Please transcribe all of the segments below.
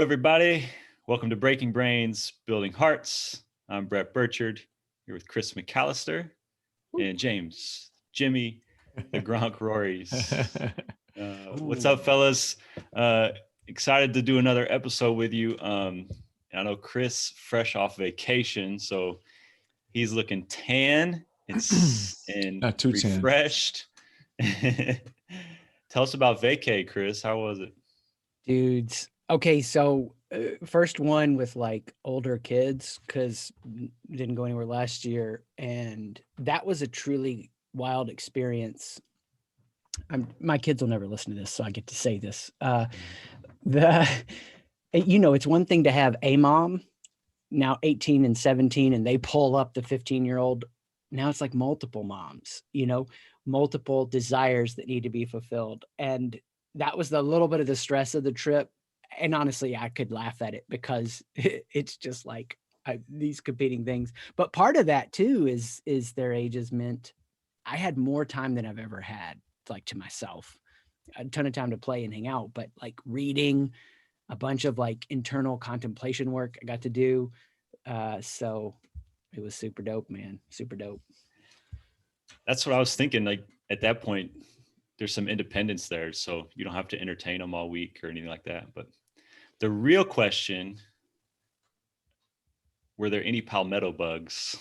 Everybody. Welcome to Breaking Brains, Building Hearts. I'm Bret Burchard here with Chris McAlister and James, Jimmy, the Gronk Rores. What's up, fellas? Excited to do another episode with you. I know Chris, fresh off vacation, so he's looking tan and Not too refreshed. Tell us about Vacay, Chris. How was it? Dudes. Okay, so first one with like older kids because didn't go anywhere last year, and that was a truly wild experience. My kids will never listen to this, so I get to say this. It's one thing to have a mom, now 18 and 17, and they pull up the 15-year-old. Now it's like multiple moms, multiple desires that need to be fulfilled, and that was the little bit of the stress of the trip. And honestly, I could laugh at it because it's just like these competing things. But part of that too is their ages meant I had more time than I've ever had, like to myself. A ton of time to play and hang out, but like reading, a bunch of like internal contemplation work I got to do. So it was super dope, man. Super dope. That's what I was thinking. Like at that point, there's some independence there, so you don't have to entertain them all week or anything like that. But the real question, were there any palmetto bugs?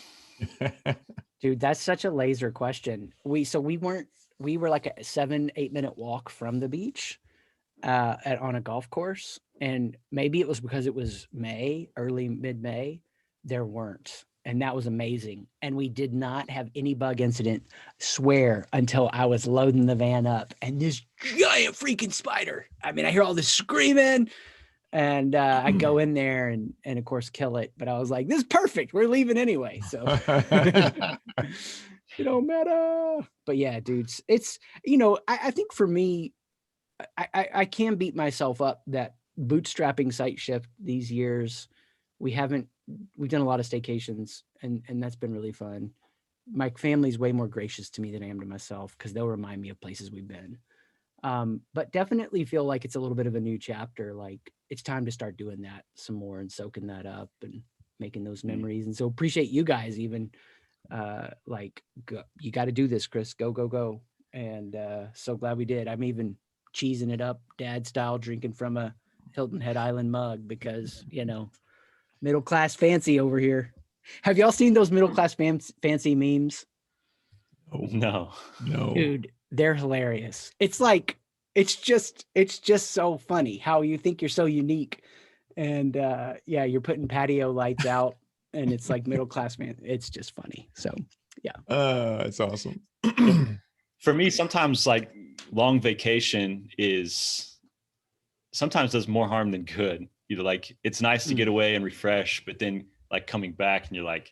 Dude, that's such a laser question. We were like a 7-8 minute walk from the beach on a golf course. And maybe it was because it was early mid-May, there weren't. And that was amazing. And we did not have any bug incident, swear, until I was loading the van up. And this giant freaking spider. I mean, I hear all this screaming. And I go in there and of course kill it. But I was like, this is perfect. We're leaving anyway. So it don't matter. But yeah, dudes, it's, I think for me, I can beat myself up that bootstrapping Sight Shift these years. We've done a lot of staycations and that's been really fun. My family's way more gracious to me than I am to myself because they'll remind me of places we've been. But definitely feel like it's a little bit of a new chapter. Like it's time to start doing that some more and soaking that up and making those memories. And so appreciate you guys even you got to do this, Chris, go. And so glad we did. I'm even cheesing it up dad style, drinking from a Hilton Head Island mug because, middle class fancy over here. Have y'all seen those middle class fancy memes? No. Dude, they're hilarious. It's like, it's just so funny how you think you're so unique. And you're putting patio lights out and it's like middle class man. It's just funny. So yeah. It's awesome. For me, sometimes like long vacation sometimes does more harm than good. Like it's nice to get away and refresh, but then like coming back and you're like,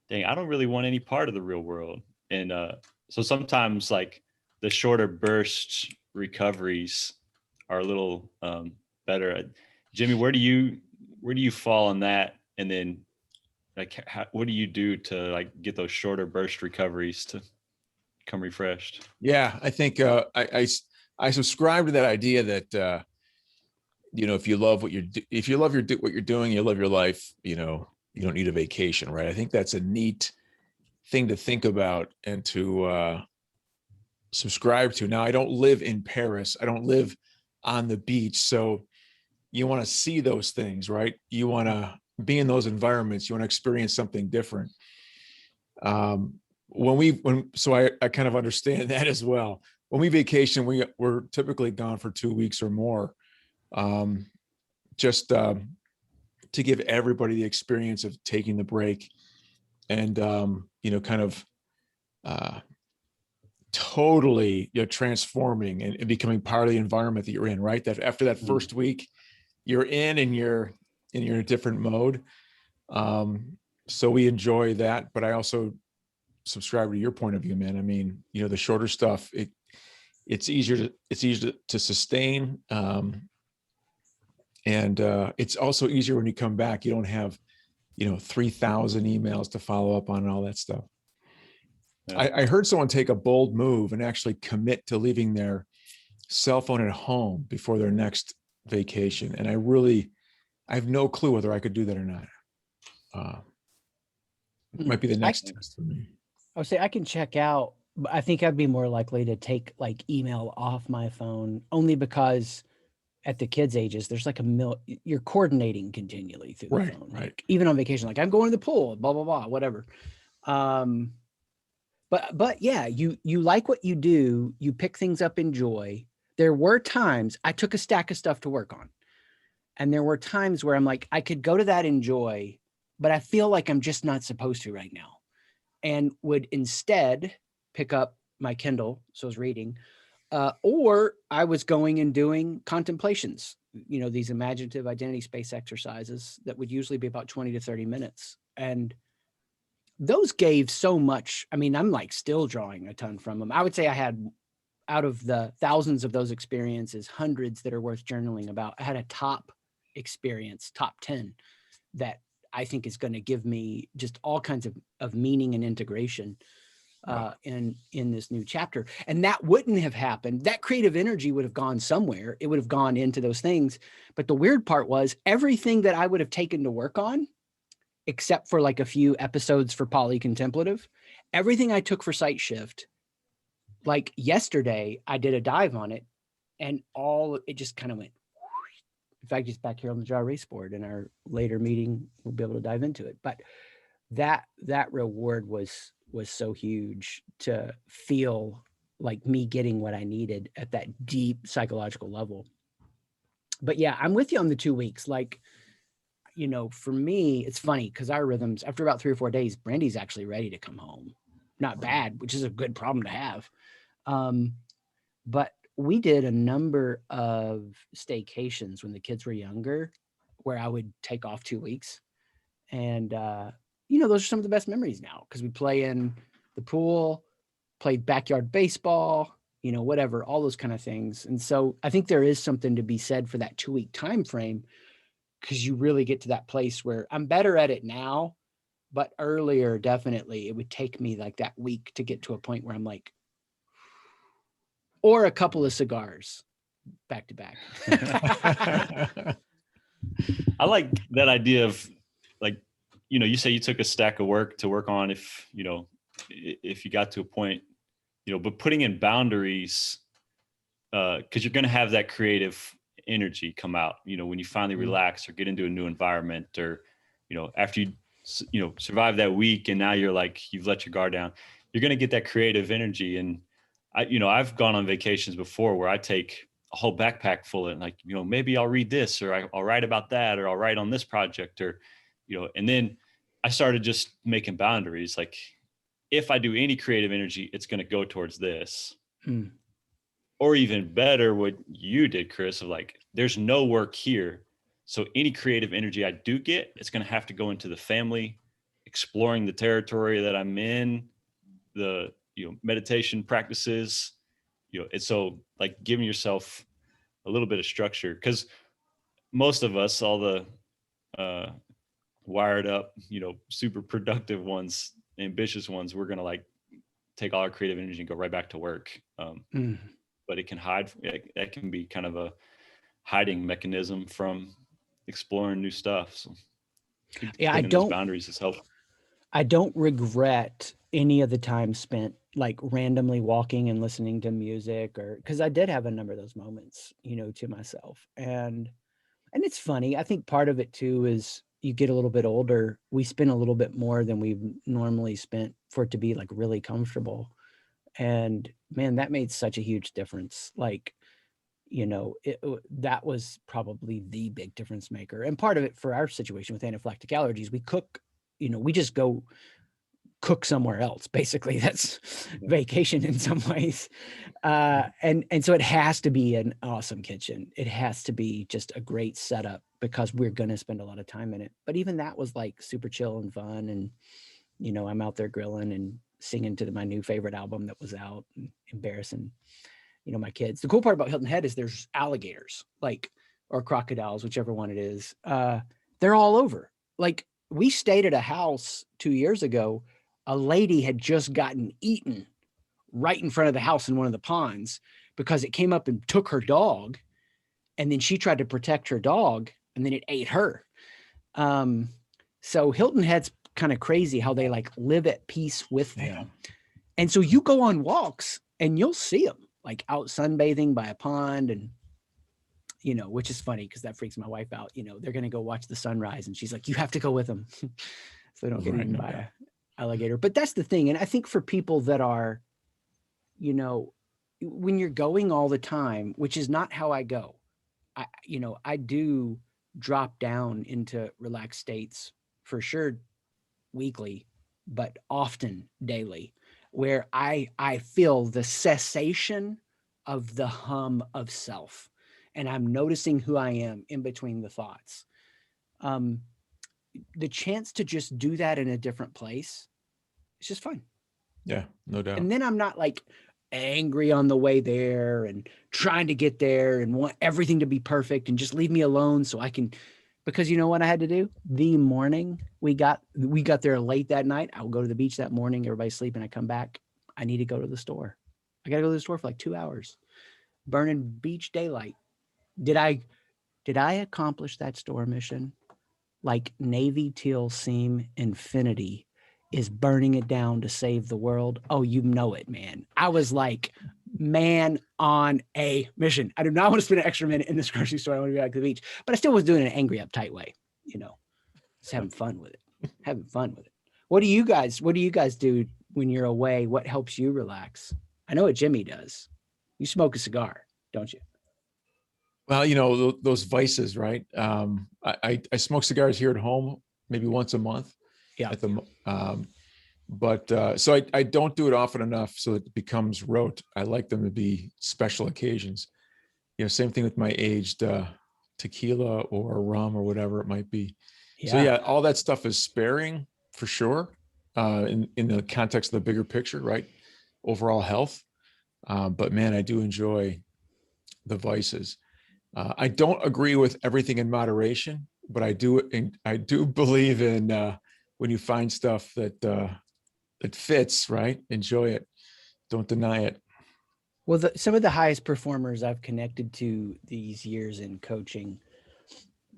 dang, I don't really want any part of the real world. And so sometimes like the shorter burst recoveries are a little better. Jimmy, where do you fall on that? And then like, what do you do to like get those shorter burst recoveries to come refreshed? Yeah, I think I subscribe to that idea that if you love what you're doing, you love your life. You don't need a vacation, right? I think that's a neat thing to think about and to subscribe to. Now, I don't live in Paris. I don't live on the beach. So you want to see those things, right? You want to be in those environments. You want to experience something different. So I kind of understand that as well. When we vacation, we're typically gone for 2 weeks or more, just to give everybody the experience of taking the break and, kind of totally transforming and becoming part of the environment that you're in, right? That after that first week, you're in and you're in a different mode. So we enjoy that, but I also subscribe to your point of view, man. I mean, the shorter stuff, it's easier to sustain. And it's also easier when you come back. You don't have, 3,000 emails to follow up on and all that stuff. Yeah. I heard someone take a bold move and actually commit to leaving their cell phone at home before their next vacation. And I really I have no clue whether I could do that or not. It might be the next test for me. I would say I can check out, but I think I'd be more likely to take like email off my phone, only because at the kids' ages, there's like you're coordinating continually through the phone. Right. Like, even on vacation, like I'm going to the pool, blah, blah, blah, whatever. But yeah, you like what you do, you pick things up in joy. There were times I took a stack of stuff to work on. And there were times where I'm like, I could go to that in joy, but I feel like I'm just not supposed to right now. And would instead pick up my Kindle. So I was reading, or I was going and doing contemplations, these imaginative identity space exercises that would usually be about 20 to 30 minutes. And those gave so much. I mean, I'm like still drawing a ton from them. I would say I had, out of the thousands of those experiences, hundreds that are worth journaling about. I had a top experience, top 10, that I think is going to give me just all kinds of meaning and integration in this new chapter. And that wouldn't have happened. That creative energy would have gone somewhere. It would have gone into those things. But the weird part was everything that I would have taken to work on, except for like a few episodes for polycontemplative, everything I took for Sight Shift, like yesterday, I did a dive on it, and it just kind of went. In fact, it's back here on the dry erase board. In our later meeting, we'll be able to dive into it. But that reward was so huge, to feel like me getting what I needed at that deep psychological level. But yeah, I'm with you on the 2 weeks. Like, for me, it's funny because our rhythms, after about 3 or 4 days, Brandy's actually ready to come home. Not bad, which is a good problem to have. But we did a number of staycations when the kids were younger, where I would take off 2 weeks. And, those are some of the best memories now, because we play in the pool, played backyard baseball, whatever, all those kind of things. And so I think there is something to be said for that 2 week time frame, because you really get to that place where I'm better at it now, but earlier, definitely it would take me like that week to get to a point where I'm like, or a couple of cigars back to back. I like that idea of, like, you say you took a stack of work to work on if you got to a point, but putting in boundaries, because you're going to have that creative energy come out, when you finally relax or get into a new environment, or, after you survive that week and now you're like, you've let your guard down, you're going to get that creative energy. And I've gone on vacations before where I take a whole backpack full of, like, maybe I'll read this, or I'll write about that, or I'll write on this project, or, and then I started just making boundaries. Like, if I do any creative energy, it's going to go towards this. Or even better, what you did, Chris, of like, there's no work here. So any creative energy I do get, it's going to have to go into the family, exploring the territory that I'm in, the, meditation practices, it's so like giving yourself a little bit of structure, because most of us, all the wired up, super productive ones, ambitious ones, we're going to like take all our creative energy and go right back to work. But it can hide, that can be kind of a hiding mechanism from exploring new stuff. So yeah, those boundaries is helpful. I don't regret any of the time spent like randomly walking and listening to music, or because I did have a number of those moments, to myself. And it's funny. I think part of it too is you get a little bit older, we spend a little bit more than we've normally spent for it to be like really comfortable. And man, that made such a huge difference. Like, that was probably the big difference maker. And part of it for our situation with anaphylactic allergies, we cook, we just go cook somewhere else. Basically, that's vacation in some ways. And so it has to be an awesome kitchen. It has to be just a great setup, because we're going to spend a lot of time in it. But even that was like super chill and fun. And, I'm out there grilling and singing to my new favorite album that was out, and embarrassing, my kids. The cool part about Hilton Head is there's alligators, like, or crocodiles, whichever one it is. They're all over. Like, we stayed at a house 2 years ago. A lady had just gotten eaten right in front of the house in one of the ponds, because it came up and took her dog. And then she tried to protect her dog, and then it ate her. So Hilton Head's kind of crazy how they like live at peace with them. And so you go on walks and you'll see them like out sunbathing by a pond, and you know, which is funny because that freaks my wife out. You know, they're going to go watch the sunrise and she's like, you have to go with them so they don't get eaten by an alligator. But that's the thing. And I think for people that are, you know, when you're going all the time, which is not how I go, I do drop down into relaxed states for sure weekly, but often daily, where I feel the cessation of the hum of self. And I'm noticing who I am in between the thoughts. The chance to just do that in a different place, it's just fun. Yeah, no doubt. And then I'm not like angry on the way there and trying to get there and want everything to be perfect and just leave me alone so I can, because you know what I had to do? The morning we got there late that night. I will go to the beach that morning. Everybody's sleeping. I come back. I need to go to the store. I got to go to the store for like 2 hours, burning beach daylight. Did I accomplish that store mission? Like Navy Teal Seam Infinity is burning it down to save the world. Oh, you know it, man. I was like, man on a mission. I do not want to spend an extra minute in this grocery store. I want to be back to the beach, but I still was doing it in an angry, uptight way, you know, just having fun with it. What do you guys do when you're away? What helps you relax? I know what Jimmy does. You smoke a cigar, don't you? Well, you know, those vices, right? I smoke cigars here at home, maybe once a month. Yeah. So I don't do it often enough so it becomes rote. I like them to be special occasions. You know, same thing with my aged tequila or rum or whatever it might be. Yeah. So yeah, all that stuff is sparing for sure, in the context of the bigger picture, right? Overall health. But man, I do enjoy the vices. I don't agree with everything in moderation, but I do believe in when you find stuff that fits, right? Enjoy it. Don't deny it. Well, some of the highest performers I've connected to these years in coaching,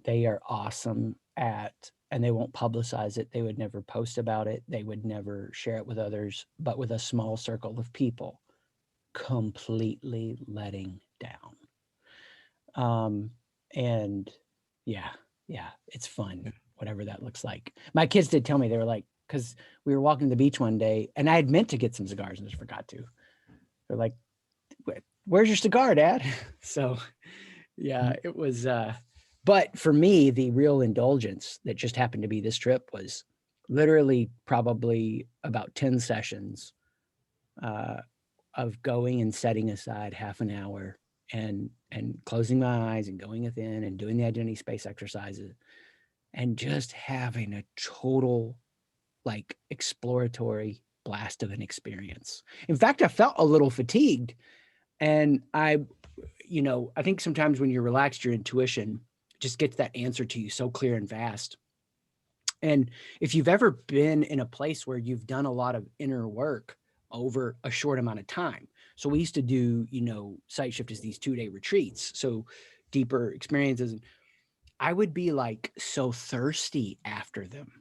they are awesome at, and they won't publicize it. They would never post about it. They would never share it with others, but with a small circle of people, completely letting down. And yeah, it's fun, whatever that looks like. My kids did tell me, they were like, because we were walking to the beach one day and I had meant to get some cigars and just forgot to. They're like, where's your cigar, Dad? So yeah, it was, but for me, the real indulgence that just happened to be this trip was literally probably about 10 sessions of going and setting aside half an hour and closing my eyes and going within and doing the identity space exercises and just having a total like exploratory blast of an experience. In fact, I felt a little fatigued, and I think sometimes when you're relaxed, your intuition just gets that answer to you so clear and fast. And if you've ever been in a place where you've done a lot of inner work over a short amount of time. So we used to do, Sight Shift as these 2-day retreats. So deeper experiences. I would be like so thirsty after them.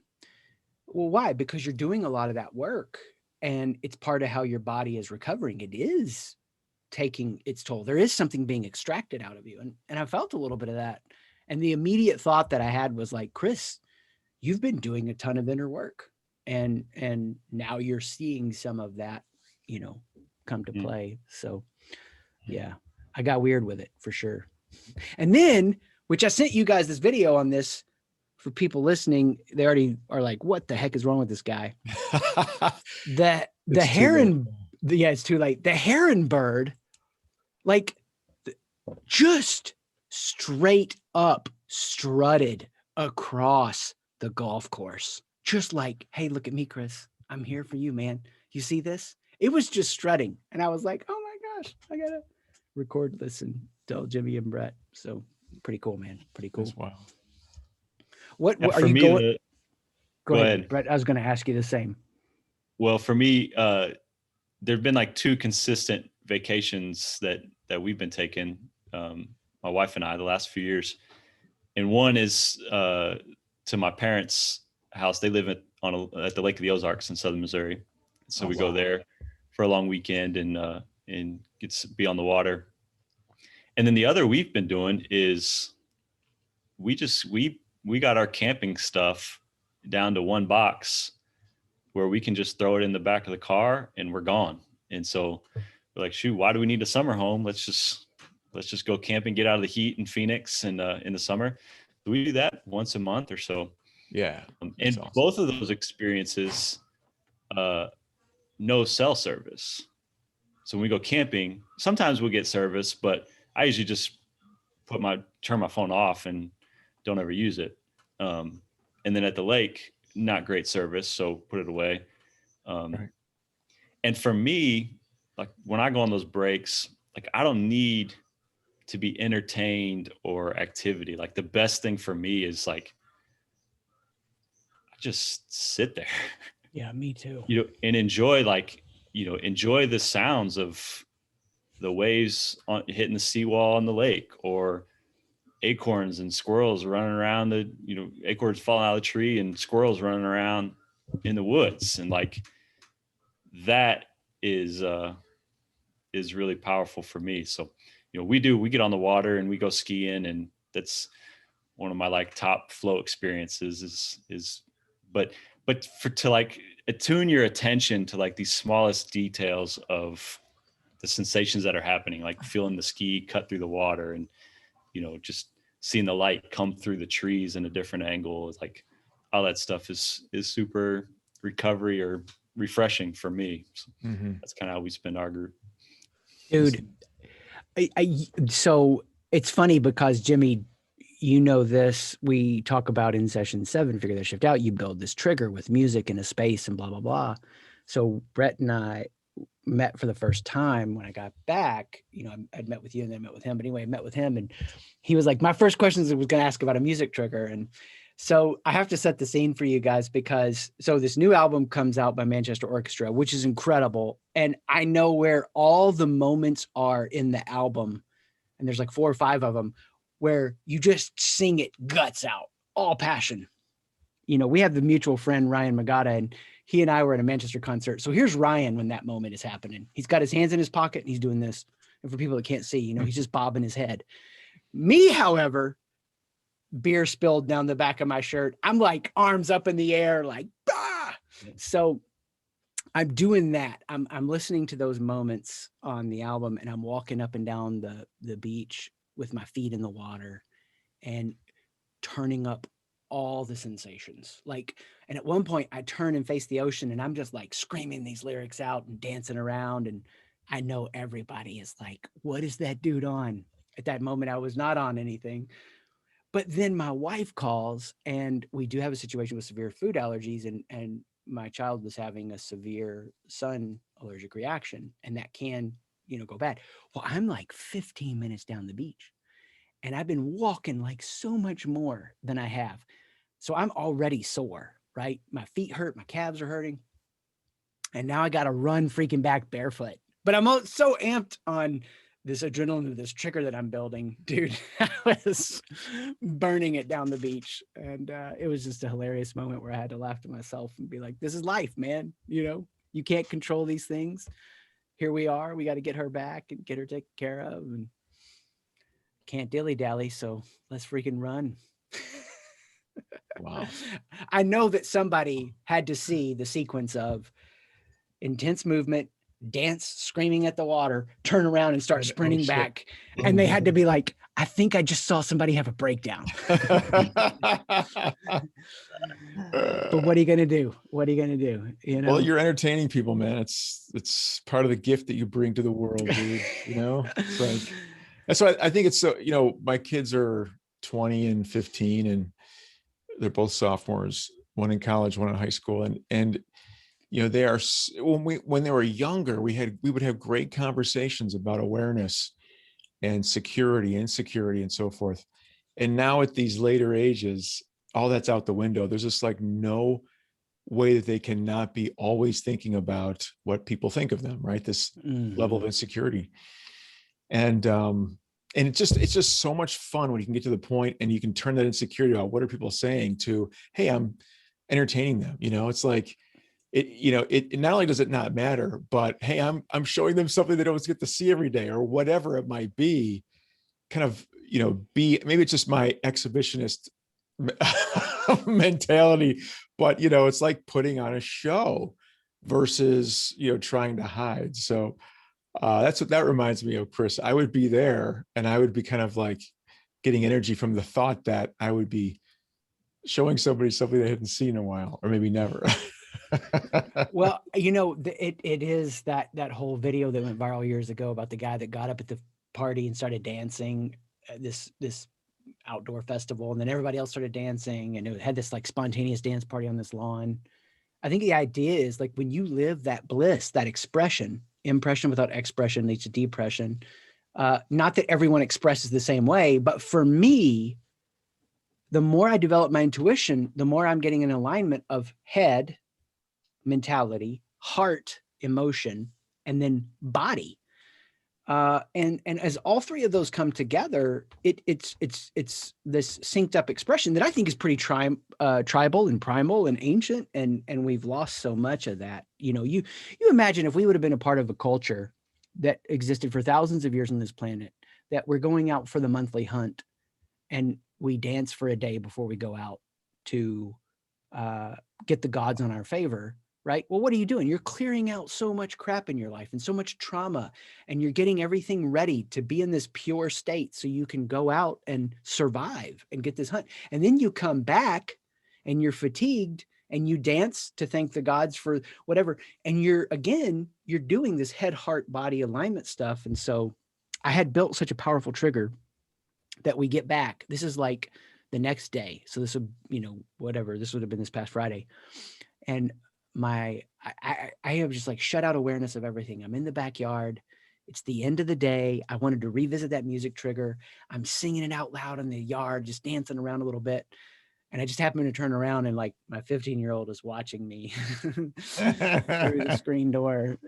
Well, why? Because you're doing a lot of that work and it's part of how your body is recovering. It is taking its toll. There is something being extracted out of you. And I felt a little bit of that. And the immediate thought that I had was like, Chris, you've been doing a ton of inner work. And now you're seeing some of that, come to play. So yeah, I got weird with it for sure. And then, which I sent you guys this video on this for people listening, they already are like, what the heck is wrong with this guy? The heron, it's too late. The heron bird, like just straight up strutted across the golf course. Just like, hey, look at me, Chris. I'm here for you, man. You see this? It was just strutting. And I was like, oh my gosh, I got to record this and tell Jimmy and Brett. So pretty cool, man. Pretty cool. Wow. What are you going? Go ahead, Brett. I was going to ask you the same. Well, for me, there've been like 2 consistent vacations that we've been taking, my wife and I, the last few years. and one is to my parents' house. They live at the Lake of the Ozarks in southern Missouri, so we go there for a long weekend and get to be on the water. And then the other we've been doing is we got our camping stuff down to one box where we can just throw it in the back of the car and we're gone. And so we're like, shoot, why do we need a summer home? Let's just go camping, get out of the heat in Phoenix and in the summer. We do that once a month or so. Yeah. And awesome. Both of those experiences, no cell service. So when we go camping, sometimes we'll get service, but I usually just turn my phone off and don't ever use it. And then at the lake, not great service, so put it away. Right. And for me, like when I go on those breaks, like I don't need to be entertained or activity. Like the best thing for me is like, I just sit there. Yeah, me too. And enjoy the sounds of the waves hitting the seawall on the lake, or acorns and squirrels running around acorns falling out of the tree and squirrels running around in the woods. And like, that is really powerful for me. So, we get on the water and we go skiing, and that's one of my like top flow experiences but to like attune your attention to like these smallest details of the sensations that are happening, like feeling the ski cut through the water and, just seeing the light come through the trees in a different angle. It's like all that stuff is super recovery or refreshing for me. So that's kind of how we spend our group. Dude, so it's funny because Jimmy, this, we talk about in session 7, Figure That Shift Out, you build this trigger with music in a space and blah, blah, blah. So Brett and I met for the first time when I got back. I'd met with you and then met with him. But anyway, I met with him and he was like, my first question was going to ask about a music trigger. And so I have to set the scene for you guys because this new album comes out by Manchester Orchestra, which is incredible. And I know where all the moments are in the album. And there's like 4 or 5 of them where you just sing it guts out, all passion. We have the mutual friend, Ryan Magada, and he and I were at a Manchester concert. So here's Ryan when that moment is happening. He's got his hands in his pocket and he's doing this. And for people that can't see, he's just bobbing his head. Me, however, beer spilled down the back of my shirt. I'm like arms up in the air, like, bah! So I'm doing that. I'm listening to those moments on the album and I'm walking up and down the beach with my feet in the water and turning up all the sensations. And at one point I turn and face the ocean and I'm just like screaming these lyrics out and dancing around. And I know everybody is like, what is that dude on? At that moment, I was not on anything. But then my wife calls and we do have a situation with severe food allergies and my child was having a severe sun allergic reaction and that can, go bad. Well, I'm like 15 minutes down the beach and I've been walking like so much more than I have. So I'm already sore, right? My feet hurt, my calves are hurting. And now I got to run freaking back barefoot. But I'm so amped on this adrenaline, this trigger that I'm building, dude. I was burning it down the beach. And it was just a hilarious moment where I had to laugh to myself and be like, this is life, man. You can't control these things. Here we are. We got to get her back and get her taken care of. And can't dilly-dally. So let's freaking run. Wow. I know that somebody had to see the sequence of intense movement, dance, screaming at the water, turn around and start sprinting back. And they had to be like, I think I just saw somebody have a breakdown. But what are you going to do? What are you going to do? Well, you're entertaining people, man. It's part of the gift that you bring to the world, dude. It's like, that's why I think it's so, my kids are 20 and 15 and they're both sophomores, one in college, one in high school. And they are, when they were younger, we would have great conversations about awareness and security, insecurity, and so forth. And now at these later ages, all that's out the window. There's just like no way that they cannot be always thinking about what people think of them, right? This level of insecurity. And and it's just so much fun when you can get to the point and you can turn that insecurity about what are people saying to, hey, I'm entertaining them. It's like it not only does it not matter, but hey, I'm showing them something they don't get to see every day or whatever it might be. Kind of, maybe it's just my exhibitionist mentality, but it's like putting on a show versus trying to hide. So that's what that reminds me of, Chris. I would be there and I would be kind of like getting energy from the thought that I would be showing somebody something they hadn't seen in a while, or maybe never. Well, it is that whole video that went viral years ago about the guy that got up at the party and started dancing at this outdoor festival, and then everybody else started dancing, and it had this like spontaneous dance party on this lawn. I think the idea is like when you live that bliss, that impression without expression leads to depression. Not that everyone expresses the same way, but for me, the more I develop my intuition, the more I'm getting an alignment of head, mentality, heart, emotion, and then body. And as all three of those come together, it's this synced up expression that I think is pretty tribal and primal and ancient, and we've lost so much of that. You imagine if we would have been a part of a culture that existed for thousands of years on this planet, that we're going out for the monthly hunt, and we dance for a day before we go out to get the gods on our favor. Right? Well, what are you doing? You're clearing out so much crap in your life and so much trauma, and you're getting everything ready to be in this pure state so you can go out and survive and get this hunt. And then you come back and you're fatigued and you dance to thank the gods for whatever. And you're doing this head, heart, body alignment stuff. And so I had built such a powerful trigger that we get back. This is like the next day. So this would, this would have been this past Friday. And I have just like shut out awareness of everything. I'm in the backyard. It's the end of the day. I wanted to revisit that music trigger. I'm singing it out loud in the yard, just dancing around a little bit. And I just happened to turn around and like my 15-year-old is watching me through the screen door,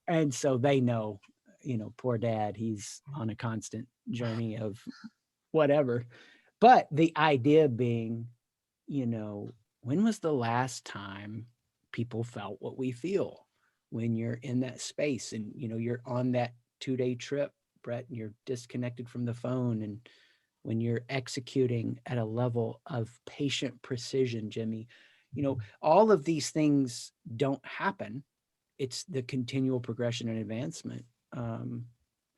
and so they know, poor dad, he's on a constant journey of whatever. But the idea being, when was the last time people felt what we feel when you're in that space and, you're on that 2-day trip, Brett, and you're disconnected from the phone, and when you're executing at a level of patient precision, Jimmy, all of these things don't happen. It's the continual progression and advancement. And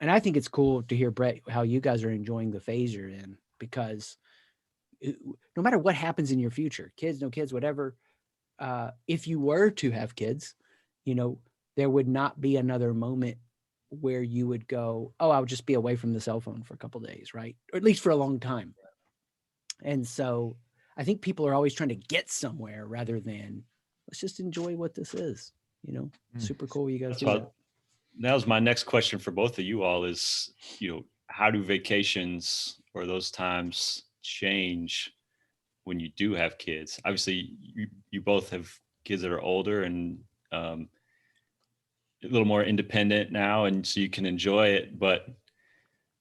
I think it's cool to hear, Brett, how you guys are enjoying the phase you're in, because no matter what happens in your future, kids, no kids, whatever, if you were to have kids, there would not be another moment where you would go, oh, I'll just be away from the cell phone for a couple of days, right? Or at least for a long time. And so I think people are always trying to get somewhere rather than let's just enjoy what this is, super cool. You guys do that. That was my next question for both of you all is, how do vacations or those times change when you do have kids? Obviously you both have kids that are older and a little more independent now, and so you can enjoy it. But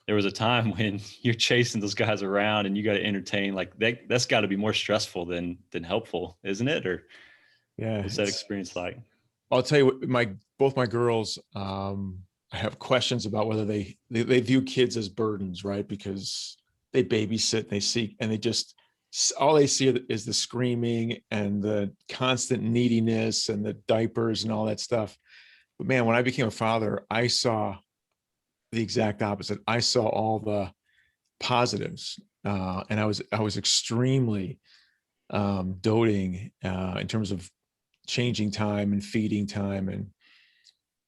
there was a time when you're chasing those guys around and you got to entertain, like that's got to be more stressful than helpful, isn't it? Or what's that experience like? I'll tell you what, both my girls, I have questions about whether they view kids as burdens, right? Because they babysit and they just, all they see is the screaming and the constant neediness and the diapers and all that stuff. But man, when I became a father, I saw the exact opposite. I saw all the positives, and I was extremely doting in terms of changing time and feeding time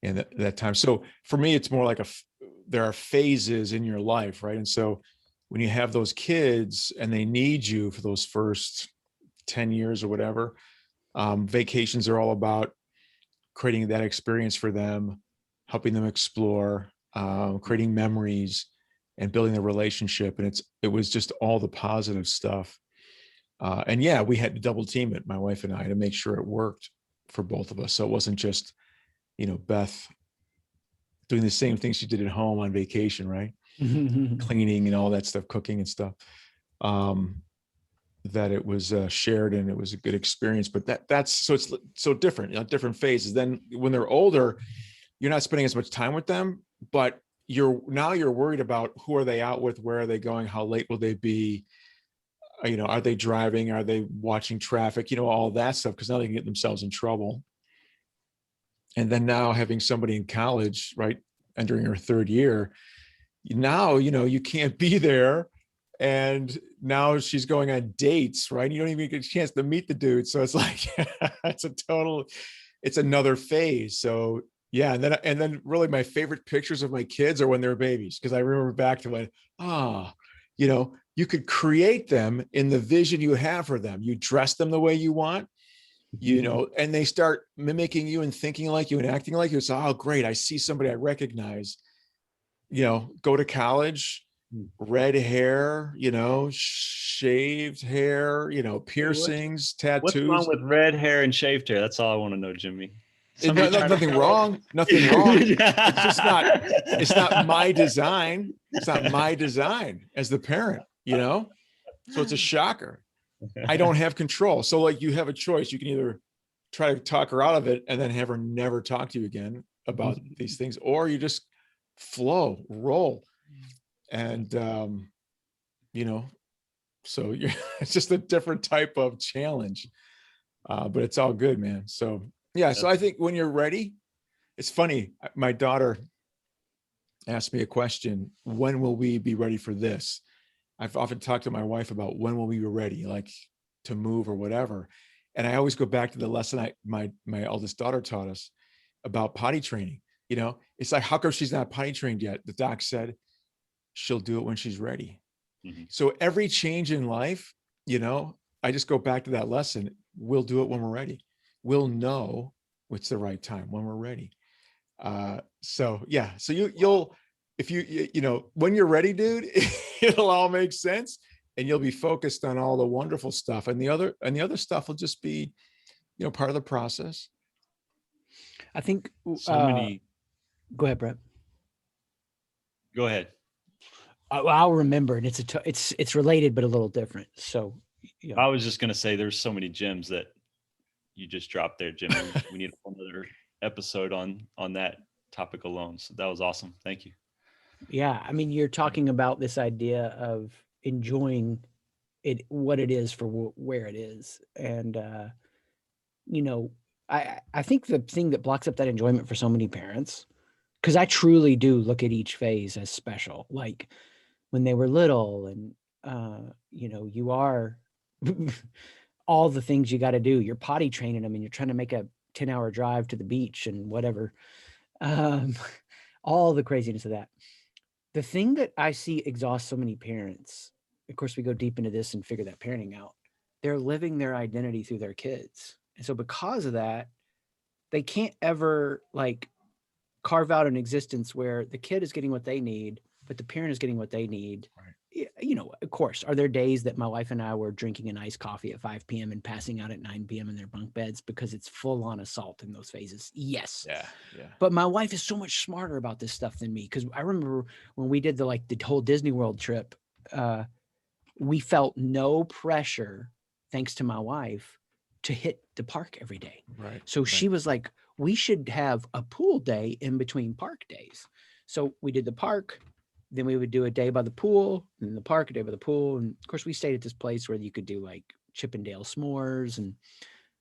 and that time. So for me, it's more like there are phases in your life, right? And so when you have those kids and they need you for those first 10 years or whatever, vacations are all about creating that experience for them, helping them explore, creating memories and building a relationship. And it was just all the positive stuff. And yeah, we had to double team it, my wife and I, to make sure it worked for both of us. So it wasn't just, Beth doing the same thing she did at home on vacation, right? cleaning and all that stuff, cooking and stuff, that it was shared and it was a good experience. But that's so it's so different, different phases. Then when they're older, you're not spending as much time with them, but you're worried about who are they out with, where are they going, how late will they be, are they driving, are they watching traffic, all that stuff, because now they can get themselves in trouble. And then now having somebody in college, right, entering her third year, now, you can't be there. And now she's going on dates, right? You don't even get a chance to meet the dude. So it's like, it's another phase. So yeah. And then really my favorite pictures of my kids are when they're babies. Cause I remember back to when, you could create them in the vision you have for them. You dress them the way you want, and they start mimicking you and thinking like you and acting like you. So, oh, great. I see somebody I recognize, go to college, red hair, shaved hair, piercings, tattoos. What's wrong with red hair and shaved hair? That's all I want to know, Jimmy. Nothing wrong. Nothing wrong. It's just it's not my design. It's not my design as the parent, so it's a shocker. I don't have control. So like you have a choice. You can either try to talk her out of it and then have her never talk to you again about these things, or you just flow, roll. And, so it's just a different type of challenge, but it's all good, man. So, yeah. So I think when you're ready, it's funny. My daughter asked me a question, when will we be ready for this? I've often talked to my wife about when will we be ready, like to move or whatever. And I always go back to the lesson my eldest daughter taught us about potty training. It's like, how come she's not potty trained yet? The doc said, she'll do it when she's ready. Mm-hmm. So every change in life, I just go back to that lesson. We'll do it when we're ready. We'll know it's the right time when we're ready. So yeah. So you'll, if when you're ready, dude, it'll all make sense and you'll be focused on all the wonderful stuff. And the other stuff will just be, part of the process. I think so many. Go ahead, Brett. Go ahead. I'll remember, and it's related but a little different. So I was just gonna say there's so many gems that you just dropped there, Jimmy. We need another episode on that topic alone. So that was awesome. Thank you. Yeah, I mean, you're talking about this idea of enjoying it, what it is for where it is, and I think the thing that blocks up that enjoyment for so many parents, because I truly do look at each phase as special, like when they were little, and you are all the things you got to do. You're potty training them, and you're trying to make a 10-hour drive to the beach and whatever, all the craziness of that. The thing that I see exhaust so many parents, of course, we go deep into this and figure that parenting out. They're living their identity through their kids. And so because of that, they can't ever carve out an existence where the kid is getting what they need, but the parent is getting what they need. Right. Of course, are there days that my wife and I were drinking an iced coffee at 5 p.m. and passing out at 9 p.m. in their bunk beds because it's full on assault in those phases? Yes. Yeah. But my wife is so much smarter about this stuff than me, because I remember when we did the whole Disney World trip, we felt no pressure, thanks to my wife, to hit the park every day. Right. So she was like, we should have a pool day in between park days. So we did the park, then we would do a day by the pool, and then the park, a day by the pool. And of course we stayed at this place where you could do Chippendale s'mores, and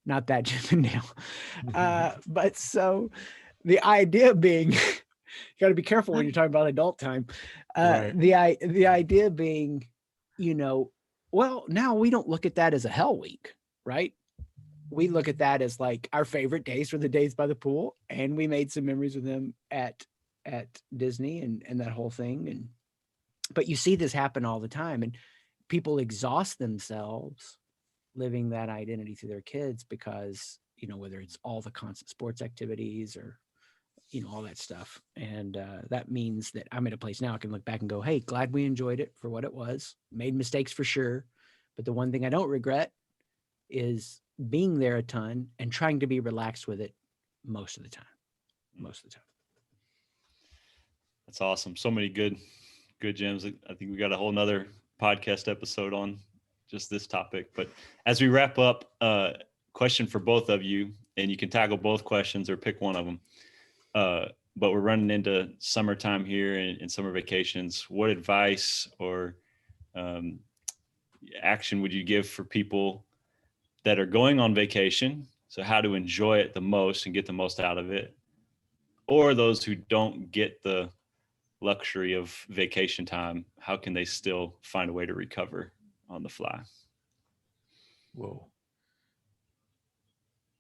not that Chippendale. But so the idea being, you got to be careful when you're talking about adult time. Right. The idea being, well, now we don't look at that as a hell week, right? We look at that as our favorite days were the days by the pool, and we made some memories with them at Disney and that whole thing. But you see this happen all the time, and people exhaust themselves living that identity through their kids because, whether it's all the constant sports activities or, all that stuff. And that means that I'm at a place now I can look back and go, hey, glad we enjoyed it for what it was, made mistakes for sure. But the one thing I don't regret is being there a ton and trying to be relaxed with it most of the time. That's awesome. So many good Good, James. I think we got a whole nother podcast episode on just this topic. But as we wrap up, question for both of you, and you can tackle both questions or pick one of them. But we're running into summertime here and summer vacations. What advice or action would you give for people that are going on vacation? So how to enjoy it the most and get the most out of it, or those who don't get the luxury of vacation time, how can they still find a way to recover on the fly? Whoa.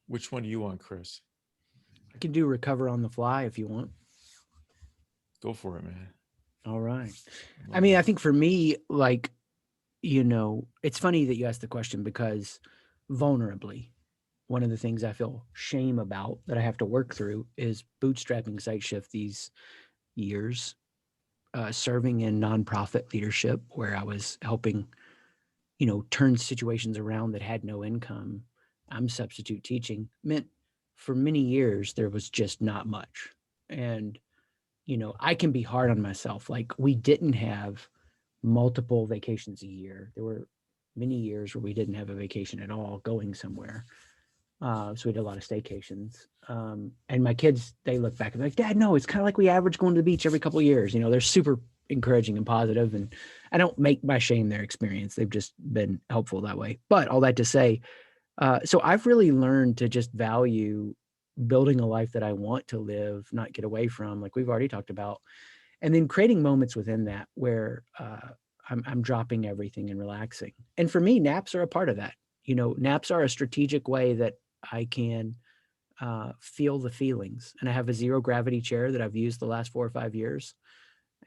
Which one do you want, Chris? I can do recover on the fly if you want. Go for it, man. All right. I mean, I think for me, like, you know, it's funny that you asked the question, because vulnerably, one of the things I feel shame about that I have to work through is bootstrapping Site Shift these years, serving in nonprofit leadership where I was helping, you know, turn situations around that had no income. I'm substitute teaching, meant for many years there was just not much. And, you know, I can be hard on myself. Like, we didn't have multiple vacations a year. There were many years where we didn't have a vacation at all, going somewhere. So we did a lot of staycations. And my kids, they look back and they're like, Dad, no, it's kind of like we average going to the beach every couple of years. You know, they're super encouraging and positive, and I don't make my shame their experience. They've just been helpful that way. But all that to say, so I've really learned to just value building a life that I want to live, not get away from, like we've already talked about, and then creating moments within that where I'm dropping everything and relaxing. And for me, naps are a part of that. You know, naps are a strategic way that I can feel the feelings. And I have a zero gravity chair that I've used the last 4 or 5 years,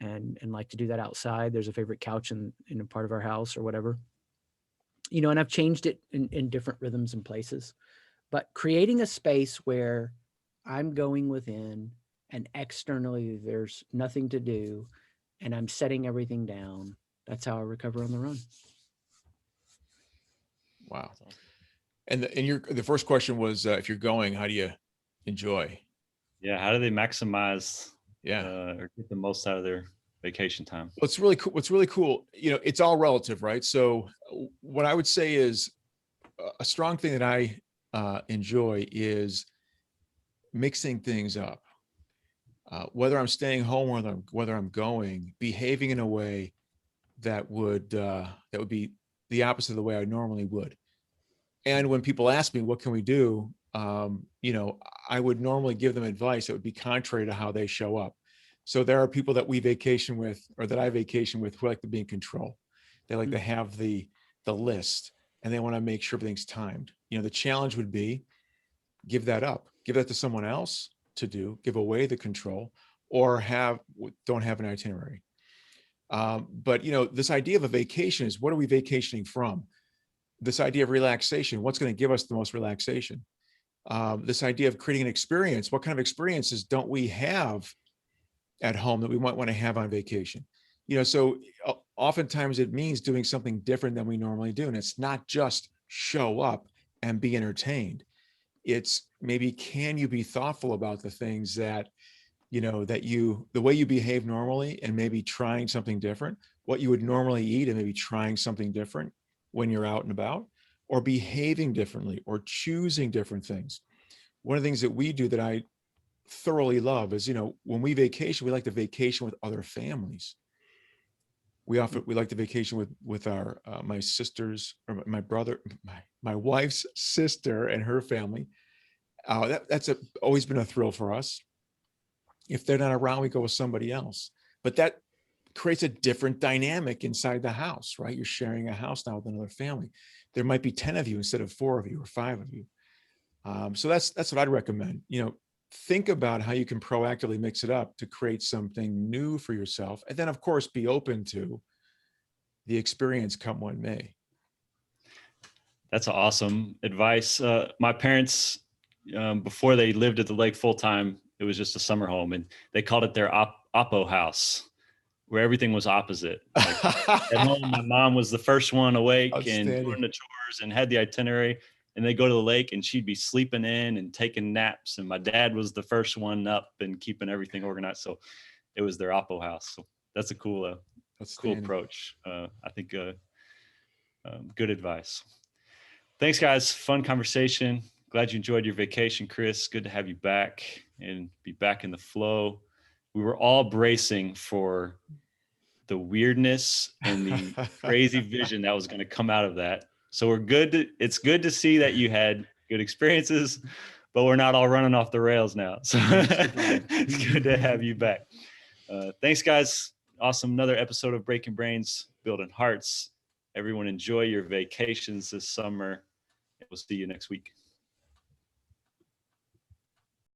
and like to do that outside. There's a favorite couch in a part of our house or whatever, you know, and I've changed it in different rhythms and places, but creating a space where I'm going within and externally there's nothing to do and I'm setting everything down. That's how I recover on the run. Wow. And the first question was, if you're going, how do you enjoy? Yeah. How do they maximize or get the most out of their vacation time? What's really cool, you know, it's all relative, right? So what I would say is a strong thing that I enjoy is mixing things up. Whether I'm staying home or whether I'm going, behaving in a way that would be the opposite of the way I normally would. And when people ask me, what can we do? You know, I would normally give them advice that would be contrary to how they show up. So there are people that we vacation with, or that I vacation with, who like to be in control. They like to have the list, and they want to make sure everything's timed. You know, the challenge would be give that up, give that to someone else to do, give away the control, or don't have an itinerary. But, you know, this idea of a vacation is, what are we vacationing from? This idea of relaxation, what's going to give us the most relaxation? This idea of creating an experience, what kind of experiences don't we have at home that we might want to have on vacation? You know, so oftentimes it means doing something different than we normally do. And it's not just show up and be entertained. It's maybe, can you be thoughtful about the things that, you know, the way you behave normally, and maybe trying something different, what you would normally eat and maybe trying something different when you're out and about, or behaving differently, or choosing different things. One of the things that we do that I thoroughly love is, you know, when we vacation, we like to vacation with other families. We like to vacation with our my sisters, or my brother, my wife's sister and her family. That's always been a thrill for us. If they're not around, we go with somebody else. But that creates a different dynamic inside the house, right? You're sharing a house now with another family. There might be 10 of you instead of 4 of you or 5 of you. So that's what I'd recommend. You know, think about how you can proactively mix it up to create something new for yourself. And then, of course, be open to the experience, come what may. That's awesome advice. My parents, before they lived at the lake full time, it was just a summer home, and they called it their oppo house, where everything was opposite. Like, at home, my mom was the first one awake and doing the chores and had the itinerary, and they go to the lake and she'd be sleeping in and taking naps. And my dad was the first one up and keeping everything organized. So it was their oppo house. So that's a cool cool approach. I think good advice. Thanks, guys. Fun conversation. Glad you enjoyed your vacation, Chris. Good to have you back and be back in the flow. We were all bracing for the weirdness and the crazy vision that was going to come out of that. So we're good. It's good to see that you had good experiences, but we're not all running off the rails now. So it's good to have you back. Thanks, guys. Awesome. Another episode of Breaking Brains, Building Hearts. Everyone enjoy your vacations this summer. We'll see you next week.